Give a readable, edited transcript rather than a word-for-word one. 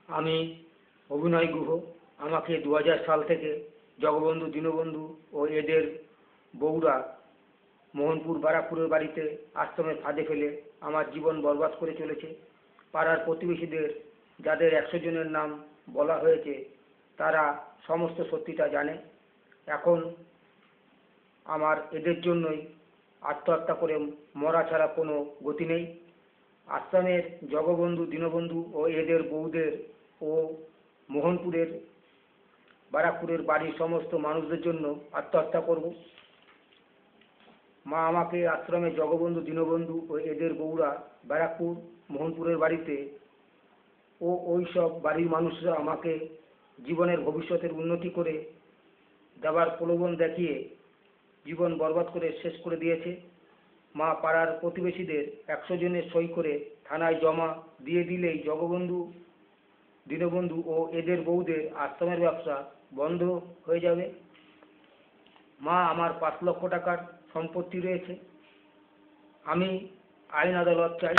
আমি অভিনয় গুহ। আমাকে 2000 সাল থেকে জগবন্ধু, দীনবন্ধু ও এদের বউরা মোহনপুর বারাকপুরের বাড়িতে আশ্রমের ফাঁদে ফেলে আমার জীবন বরবাদ করে চলেছে। পাড়ার প্রতিবেশীদের, যাদের 100 জনের নাম বলা হয়েছে, তারা সমস্ত সত্যিটা জানে। এখন আমার এদের জন্যই আত্মহত্যা করে মরা ছাড়া কোনো গতি নেই। আশ্রমের জগবন্ধু, দীনবন্ধু ও এদের বউদের ও মোহনপুরের বারাকপুরের বাড়ির সমস্ত মানুষদের জন্য আত্মহত্যা করব। মা আমাকে আশ্রমে জগবন্ধু, দীনবন্ধু ও এদের বউরা ব্যারাকপুর, মোহনপুরের বাড়িতে ও ওই সব বাড়ির মানুষরা আমাকে জীবনের ভবিষ্যতের উন্নতি করে দেবার প্রলোভন দেখিয়ে জীবন বরবাদ করে শেষ করে দিয়েছে। মা পাড়ার প্রতিবেশীদের 100 জনের সই করে থানায় জমা দিয়ে দিলেই জগবন্ধু, দীনবন্ধু ও এদের বউদের আশ্রমের ব্যবসা বন্ধ হয়ে যাবে। মা আমার 5 লক্ষ টাকার সম্পত্তি রয়েছে। আমি আইন আদালত চাই।